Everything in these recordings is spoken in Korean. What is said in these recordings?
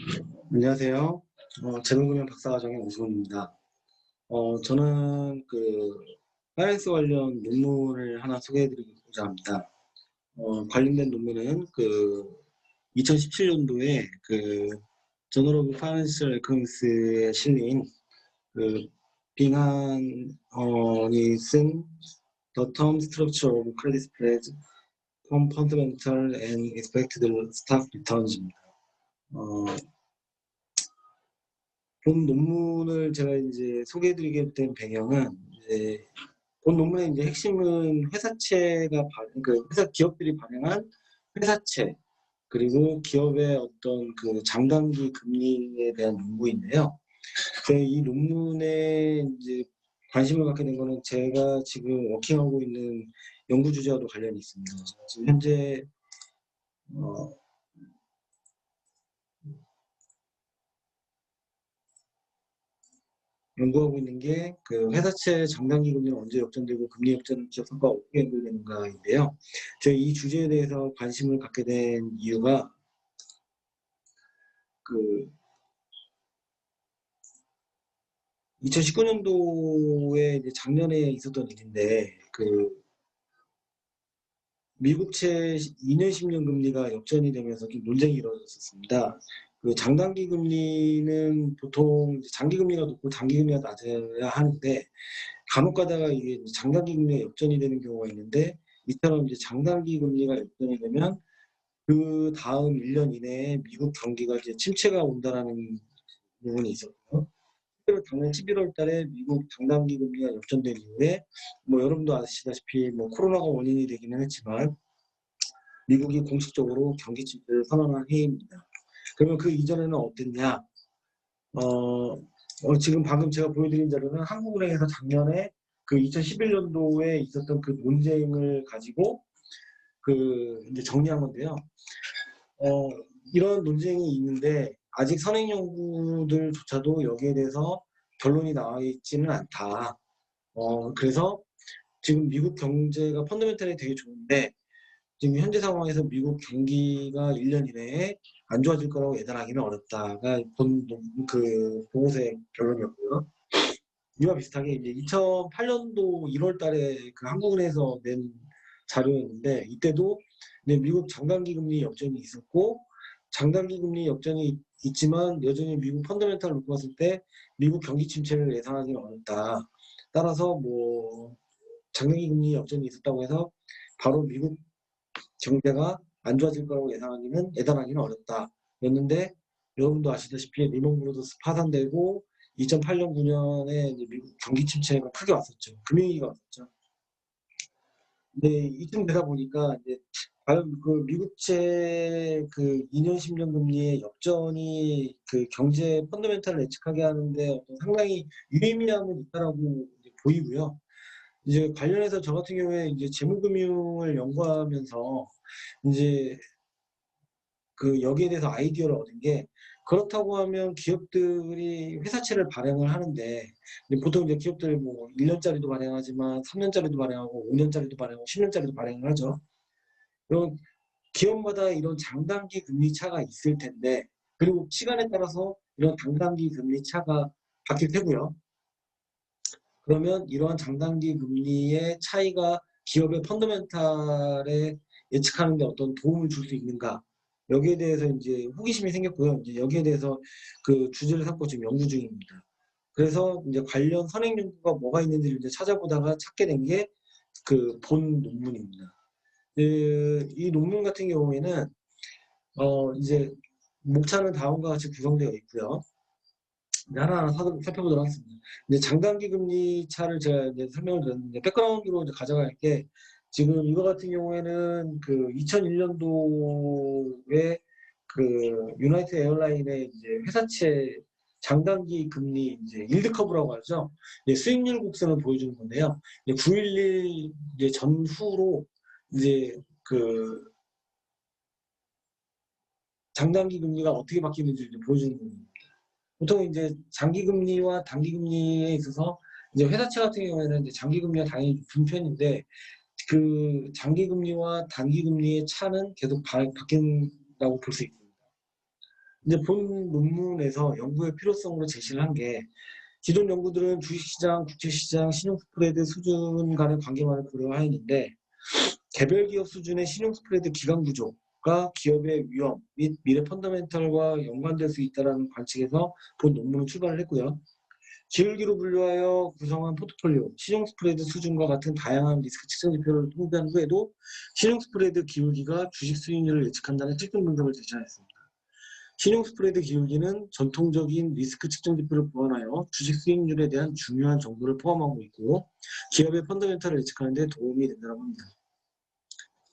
안녕하세요. 재무금융 박사과정의 오승훈입니다. 저는 파이낸스 관련 논문을 하나 소개해드리고자 합니다. 관련된 논문은 2017년도에 저널 오브 파이낸셜 에코노미스에 실린 빙한이 쓴 The Term Structure of Credit Spreads from Fundamental and Expected Stock Returns입니다. 본 논문을 제가 이제 소개해드리게 된 배경은 본 논문의 이제 핵심은 회사 기업들이 발행한 회사채 그리고 기업의 어떤 장단기 금리에 대한 연구인데요. 이 논문에 이제 관심을 갖게 된 거는 제가 지금 워킹하고 있는 연구 주제와도 관련이 있습니다. 지금 현재 연구하고 있는 게 회사채 장단기 금리는 언제 역전되고 금리 역전 기업 성과가 어떻게 연결되는가인데요. 제가 이 주제에 대해서 관심을 갖게 된 이유가 2019년도에 이제 작년에 있었던 일인데 미국채 2년 10년 금리가 역전이 되면서 좀 논쟁이 이루어졌었습니다. 장단기 금리는 보통 장기 금리가 높고 단기 금리가 낮아야 하는데 간혹 가다가 이게 장단기 금리가 역전이 되는 경우가 있는데 이처럼 이제 장단기 금리가 역전이 되면 그 다음 1년 이내에 미국 경기가 이제 침체가 온다라는 부분이 있었고요. 실제로 작년 11월 달에 미국 장단기 금리가 역전된 이후에 여러분도 아시다시피 코로나가 원인이 되기는 했지만 미국이 공식적으로 경기 침체를 선언한 해입니다. 그러면 그 이전에는 어땠냐? 지금 방금 제가 보여드린 자료는 한국은행에서 작년에 2011년도에 있었던 그 논쟁을 가지고 이제 정리한 건데요. 이런 논쟁이 있는데 아직 선행 연구들조차도 여기에 대해서 결론이 나와 있지는 않다. 그래서 지금 미국 경제가 펀더멘털이 되게 좋은데 지금 현재 상황에서 미국 경기가 1년 이내에 안 좋아질 거라고 예단하기는 어렵다가 보고서의 결론이었고요. 이와 비슷하게 이제 2008년도 1월 달에 한국은행에서 낸 자료였는데 이때도 미국 장단기 금리 역전이 있었고 장단기 금리 역전이 있지만 여전히 미국 펀더멘털을 놓고 봤을 때 미국 경기 침체를 예상하기는 어렵다. 따라서 장단기 금리 역전이 있었다고 해서 바로 미국 경제가 안 좋아질 거라고 예단하기는 어렵다. 였는데 여러분도 아시다시피 리먼 브로더스 파산되고 2008년 9년에 이제 미국 경기 침체가 크게 왔었죠. 금융위기가 왔었죠. 근데 이쯤 되다 보니까 이제 과연 미국채 2년 10년 금리의 역전이 경제 펀더멘털을 예측하게 하는데 어떤 상당히 유의미함은 있다라고 이제 보이고요. 이제 관련해서 저 같은 경우에 이제 재무금융을 연구하면서 이제 여기에 대해서 아이디어를 얻은 게 그렇다고 하면 기업들이 회사채를 발행을 하는데 보통 이제 기업들 1년짜리도 발행하지만 3년짜리도 발행하고 5년짜리도 발행하고 10년짜리도 발행을 하죠. 그럼 기업마다 이런 장단기 금리 차가 있을 텐데 그리고 시간에 따라서 이런 장단기 금리 차가 바뀔 테고요. 그러면 이러한 장단기 금리의 차이가 기업의 펀더멘탈에 예측하는 데 어떤 도움을 줄 수 있는가? 여기에 대해서 이제 호기심이 생겼고요. 이제 여기에 대해서 주제를 삼고 지금 연구 중입니다. 그래서 이제 관련 선행 연구가 뭐가 있는지를 이제 찾아보다가 찾게 된 게 본 논문입니다. 이 논문 같은 경우에는 이제 목차는 다음과 같이 구성되어 있고요. 하나하나 살펴보도록 하겠습니다. 이제 장단기 금리 차를 제가 이제 설명을 드렸는데 백그라운드로 이제 가져갈 게 지금 이거 같은 경우에는 2001년도에 유나이티드 에어라인의 이제 회사채 장단기 금리 이제 일드 커브라고 하죠. 수익률 곡선을 보여주는 건데요. 9.11 이제 전후로 이제 장단기 금리가 어떻게 바뀌는지 보여주는 겁니다. 보통 이제 장기 금리와 단기 금리에 있어서 이제 회사채 같은 경우에는 이제 장기 금리가 당연히 준 편인데 장기 금리와 단기 금리의 차는 계속 바뀐다고 볼 수 있습니다. 이제 본 논문에서 연구의 필요성으로 제시를 한 게 기존 연구들은 주식시장, 국채시장, 신용 스프레드 수준 간의 관계만을 고려하였는데 개별 기업 수준의 신용 스프레드 기간 구조가 기업의 위험 및 미래 펀더멘털과 연관될 수 있다는 관측에서 본 논문을 출간을 했고요. 기울기로 분류하여 구성한 포트폴리오, 신용 스프레드 수준과 같은 다양한 리스크 측정 지표를 통계한 후에도 신용 스프레드 기울기가 주식 수익률을 예측한다는 실증 분석을 제시하였습니다. 신용 스프레드 기울기는 전통적인 리스크 측정 지표를 보완하여 주식 수익률에 대한 중요한 정보를 포함하고 있고 기업의 펀더멘털을 예측하는 데 도움이 된다고 합니다.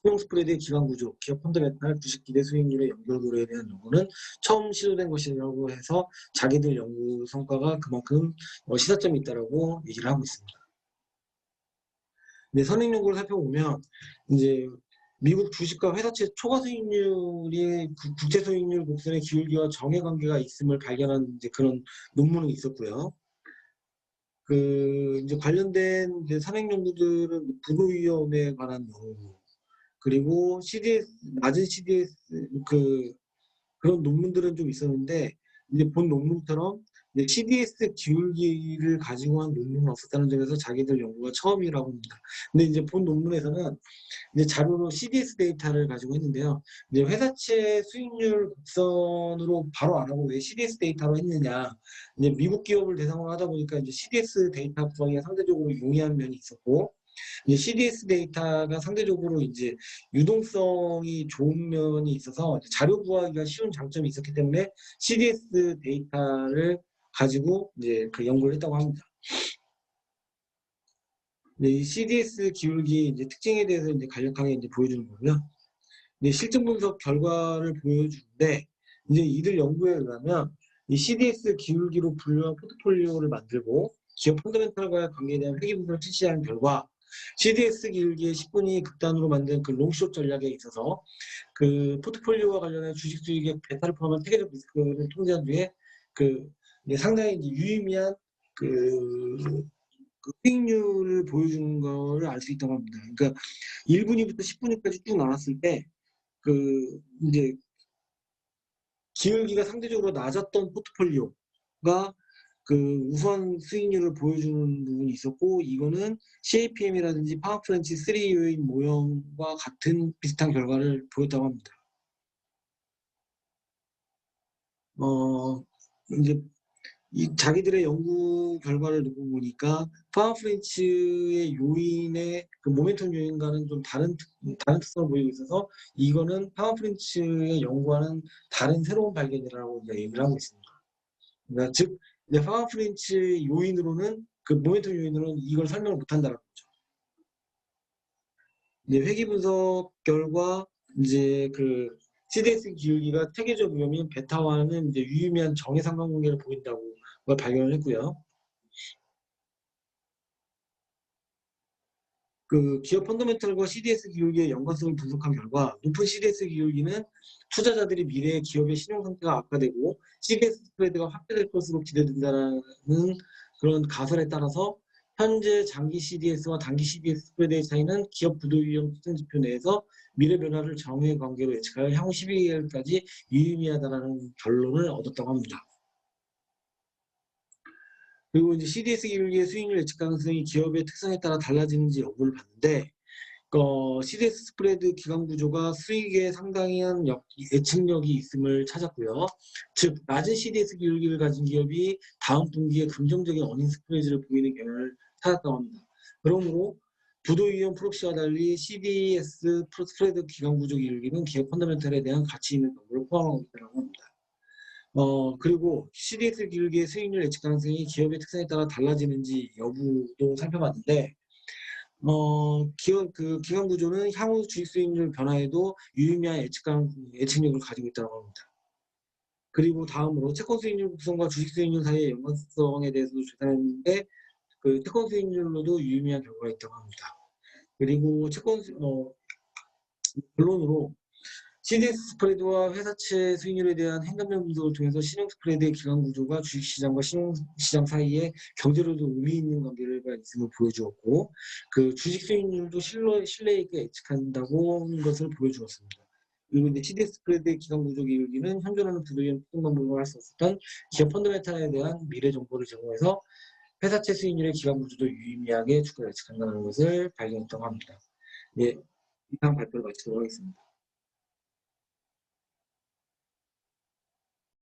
신용 스프레드의 기간 구조, 기업 펀더멘털, 주식 기대 수익률의 연결고리에 대한 연구는 처음 시도된 것이라고 해서 자기들 연구 성과가 그만큼 시사점이 있다라고 얘기를 하고 있습니다. 네, 선행연구를 살펴보면 이제 미국 주식과 회사채 초과 수익률이 국채 수익률 곡선의 기울기와 정의 관계가 있음을 발견한 이제 그런 논문이 있었고요. 이제 관련된 이제 산행 연구들은 부도위험에 관한 연구, 그리고 CDS 낮은 CDS 그런 논문들은 좀 있었는데 이제 본 논문처럼 이제 CDS 기울기를 가지고 한 논문은 없었다는 점에서 자기들 연구가 처음이라고 합니다. 근데 이제 본 논문에서는 이제 자료로 CDS 데이터를 가지고 했는데요. 이제 회사채 수익률 곡선으로 바로 안 하고 왜 CDS 데이터로 했느냐. 이제 미국 기업을 대상으로 하다 보니까 이제 CDS 데이터 구성이 상대적으로 용이한 면이 있었고, 이제 CDS 데이터가 상대적으로 이제 유동성이 좋은 면이 있어서 자료 구하기가 쉬운 장점이 있었기 때문에 CDS 데이터를 가지고 이제 그 연구를 했다고 합니다. 네, 이 CDS 기울기 이제 특징에 대해서 이제 간략하게 이제 보여주는 거고요. 이제 실증 분석 결과를 보여주는데 이제 이들 연구에 의하면 이 CDS 기울기로 분류한 포트폴리오를 만들고 기업 펀더멘털과의 관계에 대한 회계 분석을 실시한 결과 CDS 기울기의 10분위 극단으로 만든 그 롱숏 전략에 있어서 그 포트폴리오와 관련한 주식 수익의 베타를 포함한 세계적 리스크를 통제한 뒤에 상당히 이제 유의미한 수익률을 보여주는 거를 알 수 있다고 합니다. 그러니까 1분위부터 10분위까지 쭉 나왔을 때 이제 기울기가 상대적으로 낮았던 포트폴리오가 우수한 수익률을 보여주는 부분이 있었고, 이거는 CAPM이라든지 파워프렌치 3 요인 모형과 같은 비슷한 결과를 보였다고 합니다. 이제 자기들의 연구 결과를 두고 보니까 파워프렌치의 요인의 모멘텀 요인과는 좀 다른 특성을 보이고 있어서 이거는 파워프렌치의 연구와는 다른 새로운 발견이라고 얘기를 하고 있습니다. 그러니까 즉 파워프렌치 요인으로는 모멘텀 요인으로는 이걸 설명을 못한다는 거죠. 이제 회계 분석 결과 이제 CDS 기울기가 체계적 위험인 베타와는 이제 유의미한 정의 상관관계를 보인다고 발견을 했고요. 기업 펀더멘털과 CDS 기울기의 연관성을 분석한 결과 높은 CDS 기울기는 투자자들이 미래의 기업의 신용 상태가 악화되고 CDS 스프레드가 확대될 것으로 기대된다는 그런 가설에 따라서 현재 장기 CDS와 단기 CDS 스프레드의 차이는 기업 부도 위험 특정 지표 내에서 미래 변화를 정의 관계로 예측하여 향후 12개월까지 유의미하다는 결론을 얻었다고 합니다. 그리고 이제 CDS 기울기의 수익률 예측 가능성이 기업의 특성에 따라 달라지는지 여부를 봤는데 CDS 스프레드 기간 구조가 수익에 상당한 예측력이 있음을 찾았고요. 즉 낮은 CDS 기울기를 가진 기업이 다음 분기에 긍정적인 어닝 스프레드를 보이는 경향을 찾았다고 합니다. 그러므로 부도위험 프록시와 달리 CDS 스프레드 기간 구조 기울기는 기업 펀더멘털에 대한 가치 있는 정보를 포함하고 있다고 합니다. 그리고 CDS 기울기의 수익률 예측 가능성이 기업의 특성에 따라 달라지는지 여부도 살펴봤는데 기간 구조는 향후 주식 수익률 변화에도 유의미한 예측력을 가지고 있다고 합니다. 그리고 다음으로 채권 수익률 구성과 주식 수익률 사이의 연관성에 대해서도 조사했는데 채권 수익률로도 유의미한 결과가 있다고 합니다. 그리고 결론으로 CDS 스프레드와 회사채 수익률에 대한 행감면 분석을 통해서 신용 스프레드의 기간 구조가 주식시장과 신용시장 사이에 경제로도 의미 있는 관계가 있음을 보여주었고 주식 수익률도 신뢰 있게 예측한다고 하는 것을 보여주었습니다. 그리고 이제 CDS 스프레드의 기간 구조 기울기는 현존하는 부도인 특정 부분을 할 수 없었던 기업 펀더멘탈에 대한 미래 정보를 제공해서 회사채 수익률의 기간 구조도 유의미하게 주가를 예측한다는 것을 발견했다고 합니다. 네, 이상 발표를 마치도록 하겠습니다.